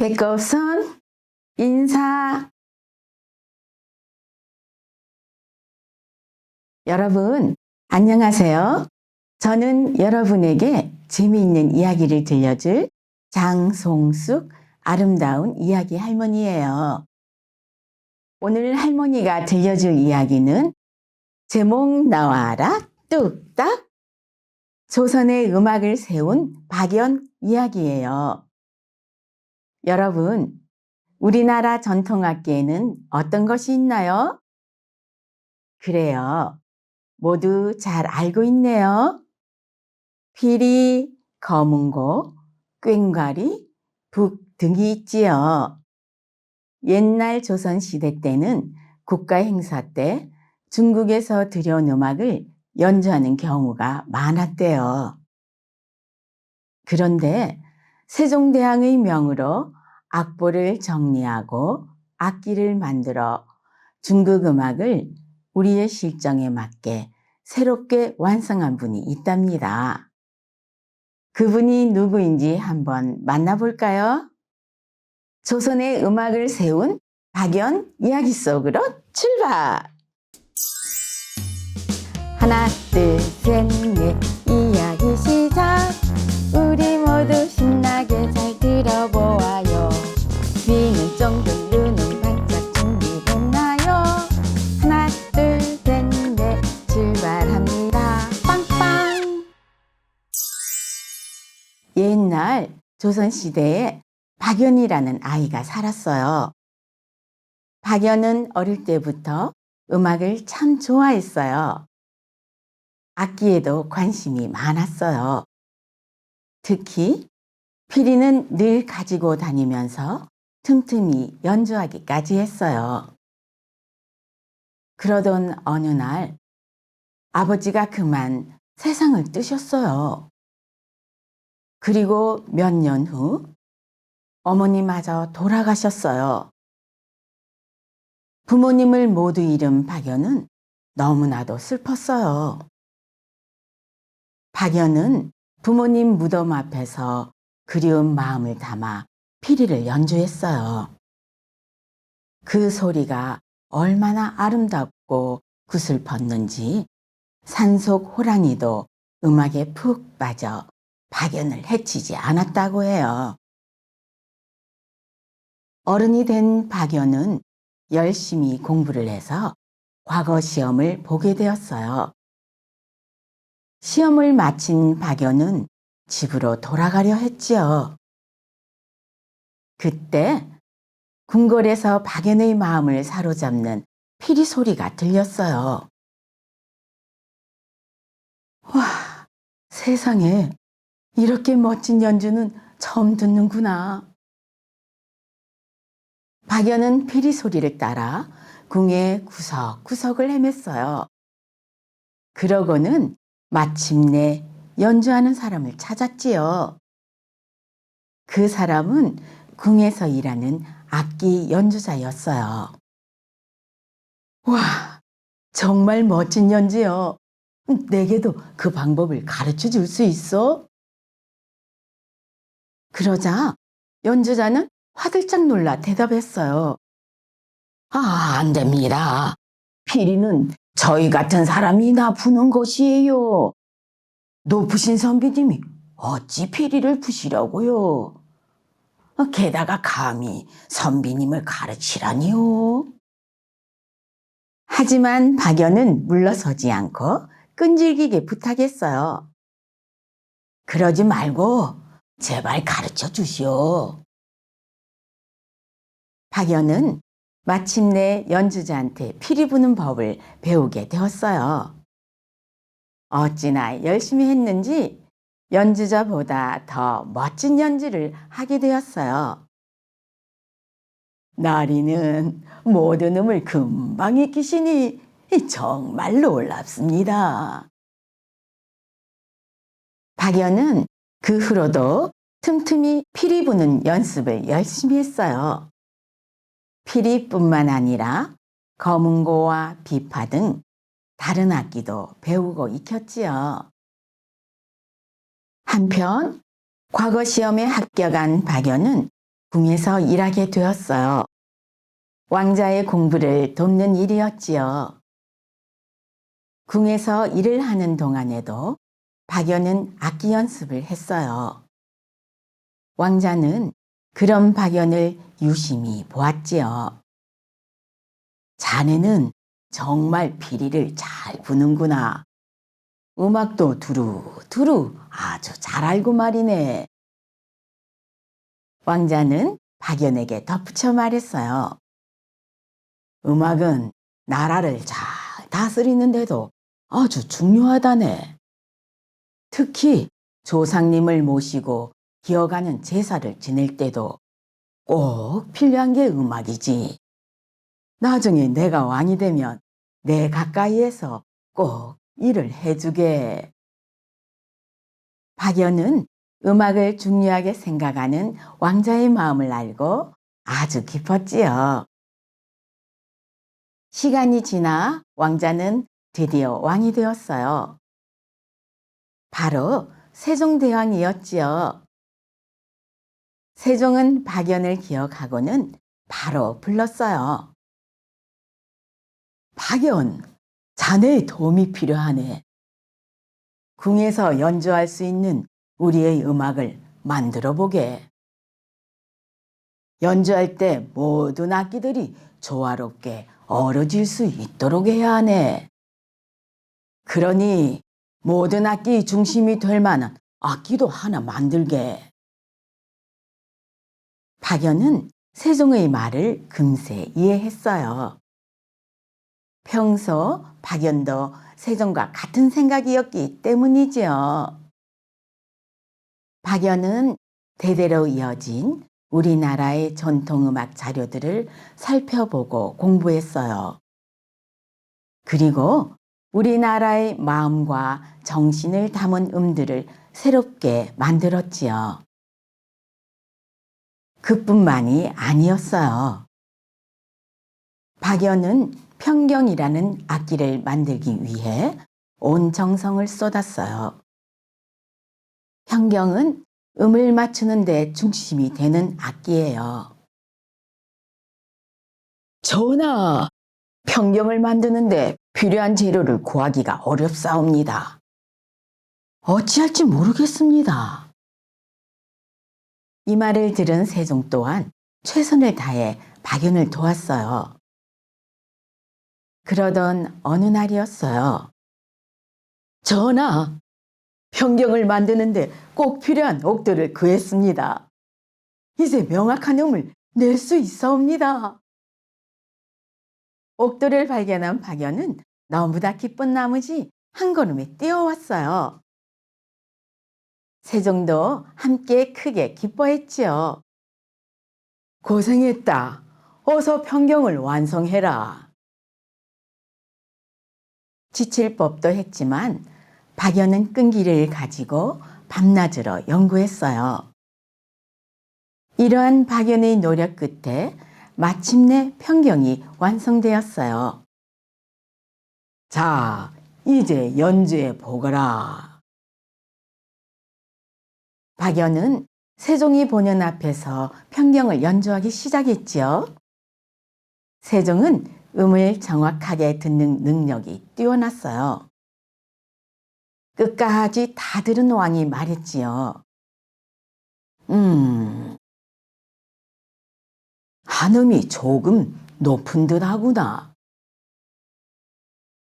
배꼽손 인사. 여러분, 안녕하세요. 저는 여러분에게 재미있는 이야기를 들려줄 장송숙 아름다운 이야기 할머니예요. 오늘 할머니가 들려줄 이야기는 제목 나와라 뚝딱, 조선의 음악을 세운 박연 이야기예요. 여러분, 우리나라 전통악기에는 어떤 것이 있나요? 그래요. 모두 잘 알고 있네요. 피리, 거문고, 꽹과리, 북 등이 있지요. 옛날 조선시대 때는 국가 행사 때 중국에서 들여온 음악을 연주하는 경우가 많았대요. 그런데 세종대왕의 명으로 악보를 정리하고 악기를 만들어 중국 음악을 우리의 실정에 맞게 새롭게 완성한 분이 있답니다. 그분이 누구인지 한번 만나볼까요? 조선의 음악을 세운 박연 이야기 속으로 출발! 하나, 둘, 셋, 넷, 이야기 시작! 우리 모두 신나게 잘 들어보아요. 귀는 쫑긋, 눈은 반짝 준비됐나요? 하나, 둘, 셋, 넷, 출발합니다. 빵빵! 옛날 조선시대에 박연이라는 아이가 살았어요. 박연은 어릴 때부터 음악을 참 좋아했어요. 악기에도 관심이 많았어요. 특히 피리는 늘 가지고 다니면서 틈틈이 연주하기까지 했어요. 그러던 어느 날 아버지가 그만 세상을 뜨셨어요. 그리고 몇 년 후 어머니마저 돌아가셨어요. 부모님을 모두 잃은 박연은 너무나도 슬펐어요. 박연은 부모님 무덤 앞에서 그리운 마음을 담아 피리를 연주했어요. 그 소리가 얼마나 아름답고 구슬펐는지 산속 호랑이도 음악에 푹 빠져 박연을 해치지 않았다고 해요. 어른이 된 박연은 열심히 공부를 해서 과거 시험을 보게 되었어요. 시험을 마친 박연은 집으로 돌아가려 했지요. 그때 궁궐에서 박연의 마음을 사로잡는 피리 소리가 들렸어요. 와, 세상에 이렇게 멋진 연주는 처음 듣는구나. 박연은 피리 소리를 따라 궁의 구석구석을 헤맸어요. 그러고는 마침내 연주하는 사람을 찾았지요. 그 사람은 궁에서 일하는 악기 연주자였어요. 와, 정말 멋진 연주요. 내게도 그 방법을 가르쳐 줄 수 있어? 그러자 연주자는 화들짝 놀라 대답했어요. 아, 안 됩니다. 피리는 저희 같은 사람이나 부는 것이에요. 높으신 선비님이 어찌 피리를 부시려고요? 게다가 감히 선비님을 가르치라니요. 하지만 박연은 물러서지 않고 끈질기게 부탁했어요. 그러지 말고 제발 가르쳐 주시오. 박연은 마침내 연주자한테 피리 부는 법을 배우게 되었어요. 어찌나 열심히 했는지 연주자보다 더 멋진 연주를 하게 되었어요. 나리는 모든 음을 금방 익히시니 정말 놀랍습니다. 박연은 그 후로도 틈틈이 피리 부는 연습을 열심히 했어요. 피리뿐만 아니라 거문고와 비파 등 다른 악기도 배우고 익혔지요. 한편 과거 시험에 합격한 박연은 궁에서 일하게 되었어요. 왕자의 공부를 돕는 일이었지요. 궁에서 일을 하는 동안에도 박연은 악기 연습을 했어요. 왕자는 그런 박연을 유심히 보았지요. 자네는 정말 피리를 잘 부는구나. 음악도 두루두루 아주 잘 알고 말이네. 왕자는 박연에게 덧붙여 말했어요. 음악은 나라를 잘 다스리는데도 아주 중요하다네. 특히 조상님을 모시고 기어가는 제사를 지낼 때도 꼭 필요한 게 음악이지. 나중에 내가 왕이 되면 내 가까이에서 꼭 일을 해주게. 박연은 음악을 중요하게 생각하는 왕자의 마음을 알고 아주 기뻤지요. 시간이 지나 왕자는 드디어 왕이 되었어요. 바로 세종대왕이었지요. 세종은 박연을 기억하고는 바로 불렀어요. 박연, 자네의 도움이 필요하네. 궁에서 연주할 수 있는 우리의 음악을 만들어 보게. 연주할 때 모든 악기들이 조화롭게 어우러질 수 있도록 해야 하네. 그러니 모든 악기 중심이 될 만한 악기도 하나 만들게. 박연은 세종의 말을 금세 이해했어요. 평소 박연도 세종과 같은 생각이었기 때문이지요. 박연은 대대로 이어진 우리나라의 전통음악 자료들을 살펴보고 공부했어요. 그리고 우리나라의 마음과 정신을 담은 음들을 새롭게 만들었지요. 그뿐만이 아니었어요. 박연은 평경이라는 악기를 만들기 위해 온 정성을 쏟았어요. 평경은 음을 맞추는 데 중심이 되는 악기예요. 전하, 평경을 만드는데 필요한 재료를 구하기가 어렵사옵니다. 어찌할지 모르겠습니다. 이 말을 들은 세종 또한 최선을 다해 박연을 도왔어요. 그러던 어느 날이었어요. 전하, 평경을 만드는데 꼭 필요한 옥들을 구했습니다. 이제 명확한 음을 낼 수 있사옵니다. 옥들을 발견한 박연은 너무나 기쁜 나머지 한 걸음에 뛰어왔어요. 세종도 함께 크게 기뻐했지요. 고생했다. 어서 평경을 완성해라. 지칠 법도 했지만 박연은 끈기를 가지고 밤낮으로 연구했어요. 이러한 박연의 노력 끝에 마침내 평경이 완성되었어요. 자, 이제 연주해 보거라. 박연은 세종이 보는 앞에서 평경을 연주하기 시작했지요. 세종은 음을 정확하게 듣는 능력이 뛰어났어요. 끝까지 다 들은 왕이 말했지요. 한음이 조금 높은 듯 하구나.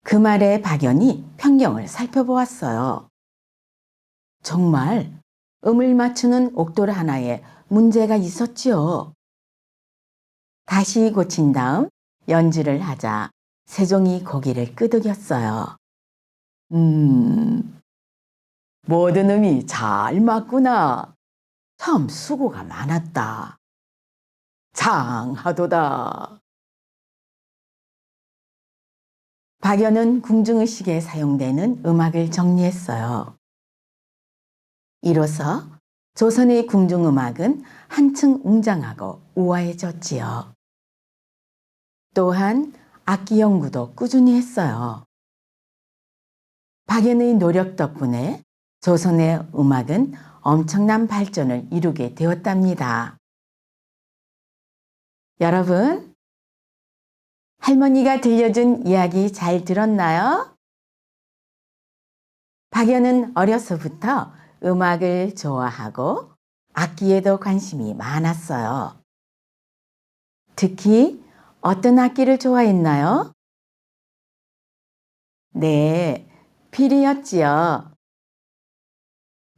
그 말에 박연이 평경을 살펴보았어요. 정말 음을 맞추는 옥돌 하나에 문제가 있었지요. 다시 고친 다음 연주를 하자 세종이 고개를 끄덕였어요. 모든 음이 잘 맞구나. 참 수고가 많았다. 장하도다. 박연은 궁중의식에 사용되는 음악을 정리했어요. 이로써 조선의 궁중음악은 한층 웅장하고 우아해졌지요. 또한 악기 연구도 꾸준히 했어요. 박연의 노력 덕분에 조선의 음악은 엄청난 발전을 이루게 되었답니다. 여러분, 할머니가 들려준 이야기 잘 들었나요? 박연은 어려서부터 음악을 좋아하고 악기에도 관심이 많았어요. 특히 어떤 악기를 좋아했나요? 네, 피리였지요.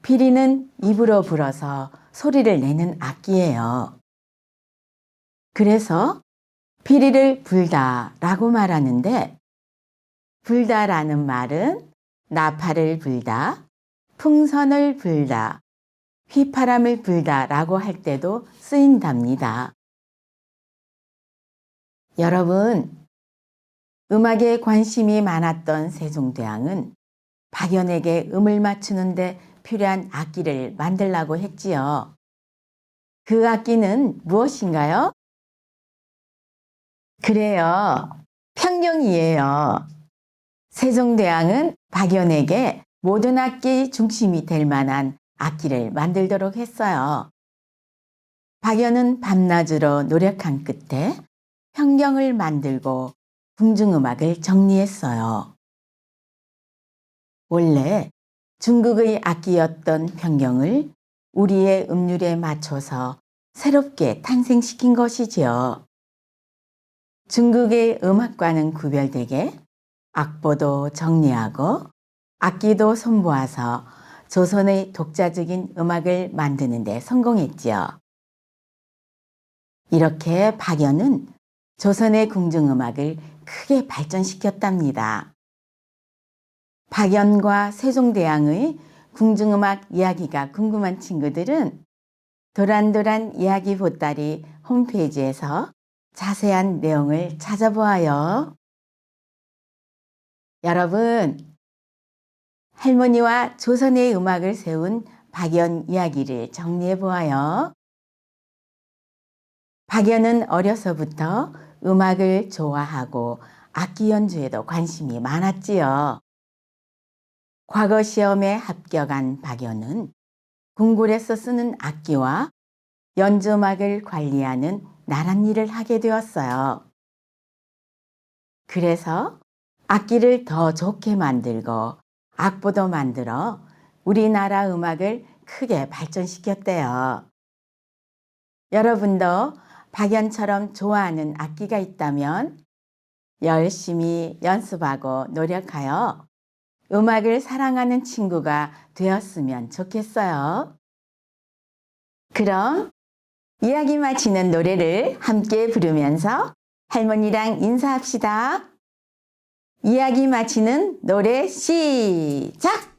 피리는 입으로 불어서 소리를 내는 악기예요. 그래서 피리를 불다라고 말하는데, 불다라는 말은 나팔을 불다, 풍선을 불다, 휘파람을 불다라고 할 때도 쓰인답니다. 여러분, 음악에 관심이 많았던 세종대왕은 박연에게 음을 맞추는데 필요한 악기를 만들라고 했지요. 그 악기는 무엇인가요? 그래요. 평경이에요. 세종대왕은 박연에게 모든 악기 중심이 될 만한 악기를 만들도록 했어요. 박연은 밤낮으로 노력한 끝에 평경을 만들고 궁중음악을 정리했어요. 원래 중국의 악기였던 평경을 우리의 음률에 맞춰서 새롭게 탄생시킨 것이지요. 중국의 음악과는 구별되게 악보도 정리하고 악기도 손보아서 조선의 독자적인 음악을 만드는 데 성공했지요. 이렇게 박연은 조선의 궁중음악을 크게 발전시켰답니다. 박연과 세종대왕의 궁중음악 이야기가 궁금한 친구들은 도란도란 이야기 보따리 홈페이지에서 자세한 내용을 찾아보아요. 여러분, 할머니와 조선의 음악을 세운 박연 이야기를 정리해 보아요. 박연은 어려서부터 음악을 좋아하고 악기 연주에도 관심이 많았지요. 과거 시험에 합격한 박연은 궁궐에서 쓰는 악기와 연주음악을 관리하는 나란 일을 하게 되었어요. 그래서 악기를 더 좋게 만들고 악보도 만들어 우리나라 음악을 크게 발전시켰대요. 여러분도 박연처럼 좋아하는 악기가 있다면 열심히 연습하고 노력하여 음악을 사랑하는 친구가 되었으면 좋겠어요. 그럼 이야기 마치는 노래를 함께 부르면서 할머니랑 인사합시다. 이야기 마치는 노래 시작!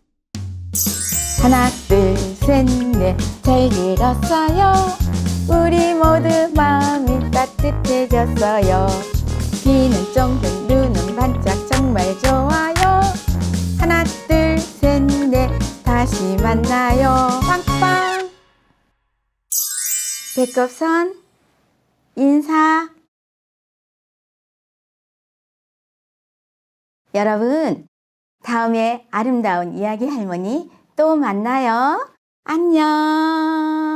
하나, 둘, 셋, 넷, 잘 들었어요. 우리 모두 마음이 따뜻해졌어요. 귀는 쫑긋, 눈은 반짝 정말 좋아요. 하나, 둘, 셋, 넷, 다시 만나요. 빵빵! 배꼽선 인사. 여러분, 다음에 아름다운 이야기 할머니 또 만나요. 안녕.